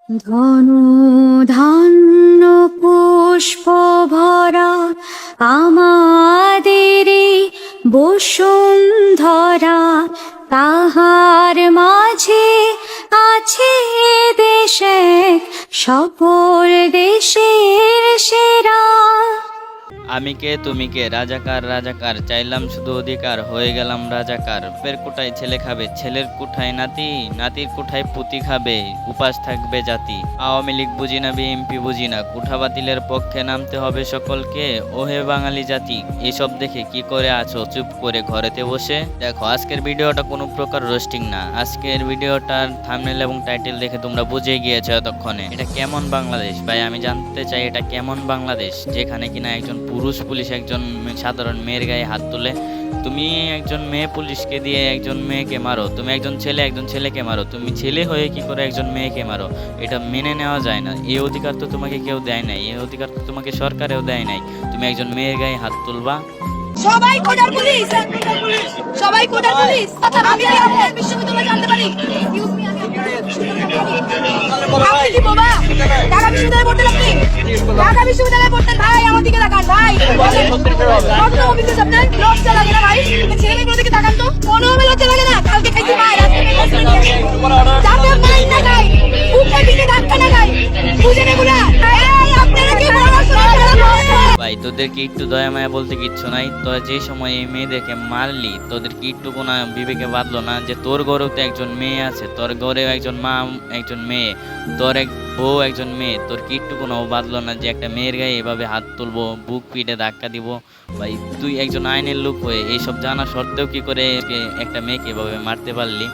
ধনু ধান্য পুষ্প ভরা আমাদের বসুন্ধরা, তাহার মাঝে আছে দেশে সকল দেশের সেরা। আমি কে তুমি কে, রাজাকার রাজাকার, চাইলাম শুধু অধিকার, হয়ে গেলাম রাজাকার। বাপের কোঠায় ছেলে খাবে, ছেলের কোঠায় নাতি, নাতির কোঠায় পুতি খাবে, উপাস থাকবে জাতি। আওয়ামী লীগ বুঝি না, বিএনপি বুঝি না, কোঠা বাতিলের পক্ষে নামতে হবে সকলকে, ওহে বাঙালি জাতি। এসব দেখে কি করে আছো চুপ করে ঘরেতে বসে? দেখো, আজকের ভিডিওটা কোনো প্রকার রোস্টিং না। আজকের ভিডিওটার থাম্বনেল এবং টাইটেল দেখে তোমরা বুঝে গিয়েছো এতক্ষণে এটা কেমন বাংলাদেশ। ভাই আমি জানতে চাই এটা কেমন বাংলাদেশ, যেখানে কিনা একজন পুরুষ পুলিশ একজন সাধারণ মেয়ের গায়ে হাত তুলে। তুমি একজন মেয়ে পুলিশকে দিয়ে একজন মেয়েকে মারো, তুমি একজন ছেলেকে মারো, তুমি ছেলে হয়ে কি করে একজন মেয়েকে মারো? এটা মেনে নেওয়া যায় না। এই অধিকার তো তোমাকে কেউ দেয় নাই, এই অধিকার তো তোমাকে সরকারেও দেয় নাই। তুমি একজন মেয়ের গায়ে হাত তুলবা? সবাই কোটার পুলিশ, সবাই কোটার পুলিশ। আমি আপনার বিশ্ববিদ্যালয়ে জানতে পারি। এক্সকিউজ মি, আমি আপনার আপনি কি বাবা ঢাকা বিশ্ববিদ্যালয়ে পড়তেন? আপনি ঢাকা বিশ্ববিদ্যালয়ে পড়তেন? ভাই আমার দিকে তাকান ভাই। কত অফিসে আপনার লজ্জা লাগে না ভাই? ছেলে মেয়েগুলোর দিকে তাকান তো, কোনো লজ্জা লাগে না? কালকে খাইছি মায়ের, আজকে যাতে মাই না খাই, উপরে দিকে ধাক্কা না খাই, বুঝেন এগুলা? এই আপনারা কি পড়াশোনা করেন? ভাই তোদেরকে একটু দয়া মায়া বলতে কিচ্ছু নাই। তোরা যে সময় এই মেয়েদেরকে মারলি, তোদেরকে একটু কোনো বিবেকে বাঁধলো না যে তোর ঘরেও তো একজন মেয়ে আছে, তোর ঘরেও একজন মা একজন মেয়ে, তোর এক বউ একজন মেয়ে, তোর কি একটু কোনো বাঁধলো না যে একটা মেয়ের গায়ে এভাবে হাত তুলবো, বুক পিঠে ধাক্কা দিব? ভাই তুই একজন আইনের লোক হয়ে এইসব জানা সত্ত্বেও কি করে একটা মেয়েকে এভাবে মারতে পারলি?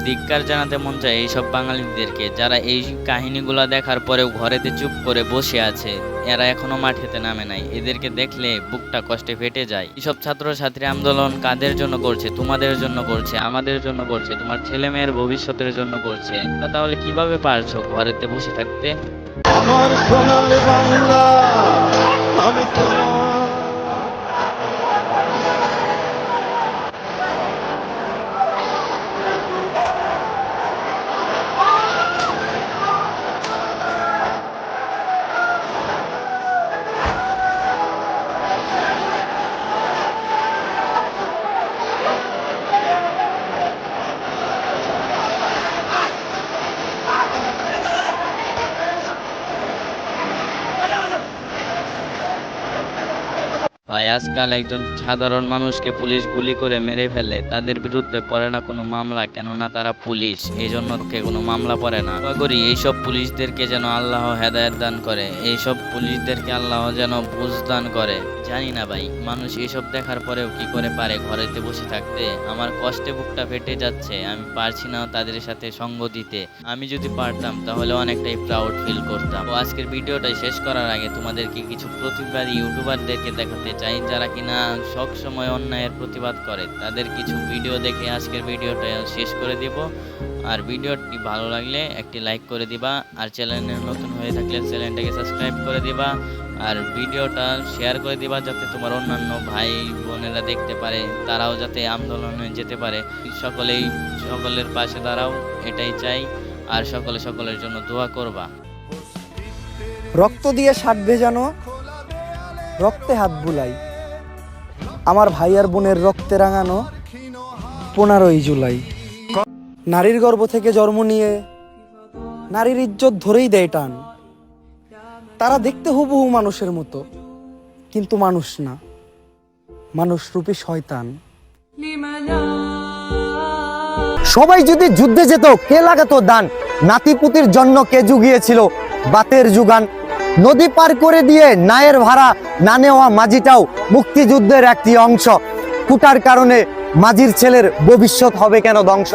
ধিক্কার জানাতে মন চায় এইসব বাঙালিদেরকে যারা এই কাহিনীগুলো দেখার পরেও ঘরেতে চুপ করে বসে আছে, এরা এখনো মাঠেতে নামে নাই। এদেরকে দেখলে বুকটা কষ্টে ফেটে যায়। এসব ছাত্রছাত্রী আন্দোলন কাদের জন্য করছে? তোমাদের জন্য করছে, আমাদের জন্য করছে, তোমার ছেলে মেয়ের ভবিষ্যতের জন্য করছে। তাহলে কিভাবে পারছো ঘরেতে বসে থাকতে? আমার সোনার বাংলা, আমি তোমার। ভাই আজকাল একজন সাধারণ মানুষকে পুলিশ গুলি করে মেরে ফেলে, তাদের বিরুদ্ধে পড়ে না কোনো মামলা, কেননা তারা পুলিশ, এই জন্য কোনো মামলা পড়ে না। দোয়া করি এইসব পুলিশদেরকে যেন আল্লাহ হেদায়েত দান করে, এইসব পুলিশদেরকে আল্লাহ যেন বুঝ দান করে। জানি না ভাই, মানুষ এসব দেখার পরেও কি করে পারে ঘরেতে বসে থাকতে? আমার কষ্টে বুকটা ফেটে যাচ্ছে, আমি পারছি না তাদের সাথে সঙ্গ দিতে। আমি যদি পারতাম তাহলে অনেকটাই প্রাউড ফিল করতাম। তো আজকের ভিডিওটা শেষ করার আগে তোমাদেরকে কিছু প্রতিবাদী ইউটিউবারদেরকে দেখাতে চাই, যারা কিনা সব সময় অন্যায়ের প্রতিবাদ করে। তাদের কিছু ভিডিও দেখে আজকের ভিডিওটা শেষ করে দিব। আর ভিডিওটি ভালো লাগলে একটি লাইক করে দিবা, আর চ্যানেলে নতুন হয়ে থাকলে চ্যানেলটাকে সাবস্ক্রাইব করে দিবা, আর ভিডিওটা শেয়ার করে দিবা যাতে তোমার অন্যান্য ভাই বোনেরা দেখতে পারে, তারাও যাতে আন্দোলনে যেতে পারে। সকলের পাশে দাঁড়াও, এটাই চাই। আর সকলের জন্য দোয়া করবা। রক্ত দিয়ে শার্ট ভেজানো, রক্তে হাত বুলাই, আমার ভাই আর বোনের রক্তে রাঙানো 15ই জুলাই। নারীর গর্ভ থেকে জন্ম নিয়ে নারীর ইজ্জত ধরেই দেয় টান। তারা দেখতে হুবহু মানুষের মতো, কিন্তু মানুষ না, মানুষ রূপী শয়তান। সবাই যদি যুদ্ধে যেত, কে লাগাতো দান? নাতিপুতির জন্য কে জুগিয়েছিল বাতের যুগান? নদী পার করে দিয়ে নায়ের ভাড়া না নেওয়া মাঝিটাও মুক্তিযুদ্ধের একটি অংশ। কুটার কারণে মাঝির ছেলের ভবিষ্যৎ হবে কেন ধ্বংস?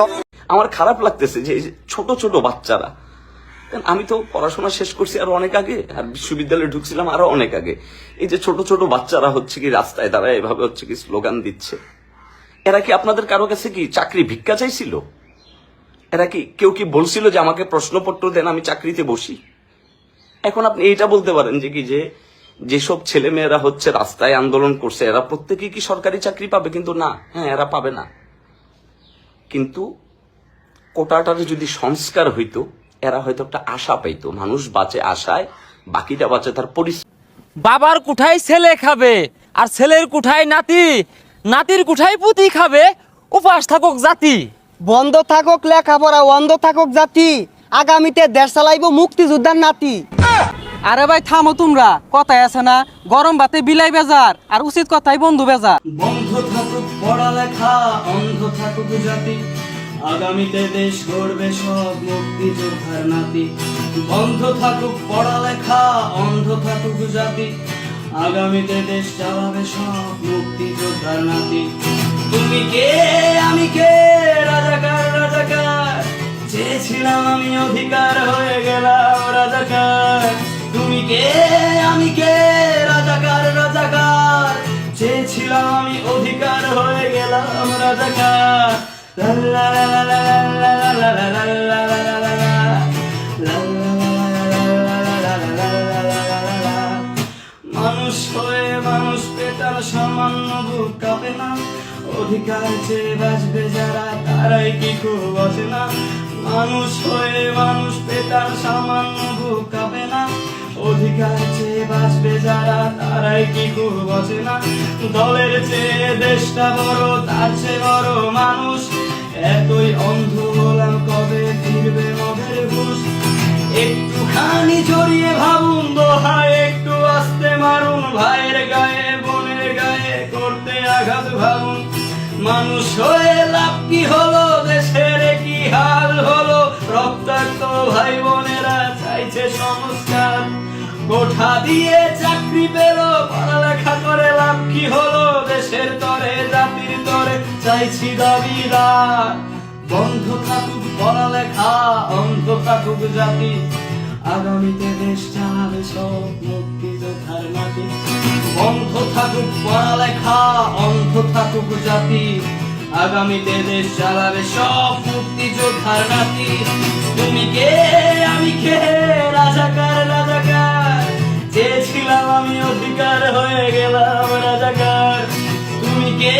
আমার খারাপ লাগতেছে যে ছোট ছোট বাচ্চারা, আমি তো পড়াশোনা শেষ করছি আরো অনেক আগে, আর বিশ্ববিদ্যালয়ে ঢুকছিলাম আরো অনেক আগে। এই যে ছোট ছোট বাচ্চারা হচ্ছে কি রাস্তায় দাঁড়ায় এভাবে হচ্ছে কি স্লোগান দিচ্ছে, এরা কি আপনাদের কারো কাছে কি চাকরি ভিক্ষা চাইছিল? এরা কি কেউ কি বলছিল যে আমাকে প্রশ্নপত্র দেন, আমি চাকরিতে বসি? এখন আপনি এইটা বলতে পারেন যে কি যে যেসব ছেলে মেয়েরা হচ্ছে রাস্তায় আন্দোলন করছে এরা প্রত্যেকেই কি সরকারি চাকরি পাবে? কিন্তু না, হ্যাঁ এরা পাবে না। কিন্তু কোটাটার যদি সংস্কার হইতো, এরা হয়তো একটা আশা পাইতো, মানুষ বাঁচে আশায়, বাকিটা বাঁচে তার পরিশ্রম। বাবার কুঠায় ছেলে খাবে আর ছেলের কুঠায় নাতি, নাতির কুঠায় পুতি খাবে, উপাস থাকুক জাতি। বন্ধ থাকুক লেখাপড়া, অন্ধ থাকুক জাতি, আগামীতে দেশ চালাইব মুক্তিযোদ্ধার নাতি। আরে ভাই থামো তোমরা, কথায় আছে না গরম ভাতে বিলাই বেজার, আর উচিত কথাই বন্ধু বেজার। বন্ধ থাকুক পড়ালেখা, অন্ধ থাকুক জাতি, আগামীতে দেশ গড়বে সব মুক্তিযোদ্ধার নাতি। বন্ধ থাকুক পড়ালেখা, অন্ধ থাকুক জাতি, আগামীতে দেশ চালাবে সব মুক্তিযোদ্ধার নাতি। তুমি কে আমি কে, রাজাকার রাজাকার, চেয়েছিলাম আমি অধিকার হয়ে গেলাম রাজাকার। তুমি কে আমি কে, রাজাকার রাজাকার, চেয়েছিলাম আমি অধিকার হয়ে গেলাম রাজাকার। লা লা লা লা লা লা লা লা লা লা লা লা লা লা। মানুষ হয়ে মানুষ পেটার সামান্য বুক কাঁপে না, অধিকার চেয়ে বাঁচবে যারা তারাই কি খুব বাঁচে না। মানুষ হয়ে মানুষ পেটার সামান্য বুক কাঁপে না, অধিকার চেয়ে বাঁচবে যারা তারাই কি খুব বাঁচে না। দলের চেয়ে দেশটা বড়, তার চেয়ে বড় মানুষ, এতই অন্ধ হলাম কবে ফিরবে মদের ঘুষ। একটুখানি জড়িয়ে ভাবুন দোহায়, একটু আস্তে মারুন ভাইয়ের গায়ে বোনের গায়ে করতে আঘাত ভাবুন। মানুষ হয়ে লাভ কি হলো, দেশের কি হাল হলো, রক্তাক্ত ভাই বোনেরা চাইছে সংস্কার। কোঠা দিয়ে চাকরি পেল, পড়ালেখা করে লাভ কি হলো, দেশের তরে জাতির তরে চাইছি দাবিদার। বন্ধ থাকুক পড়ালেখা, অন্ধ থাকুক জাতি, আগামীতে দেশ চালাবে সব মুক্তিযোদ্ধার নাতি। বন্ধ থাকুক পড়ালেখা, অন্ধ থাকুক জাতি, আগামীতে দেশ চালাবে সব মুক্তিযোদ্ধার নাতি। তুমি কে আমি কে, রাজাকার রাজাকার, চেয়েছিলাম আমি অধিকার হয়ে গেলাম রাজাকার। তুমি কে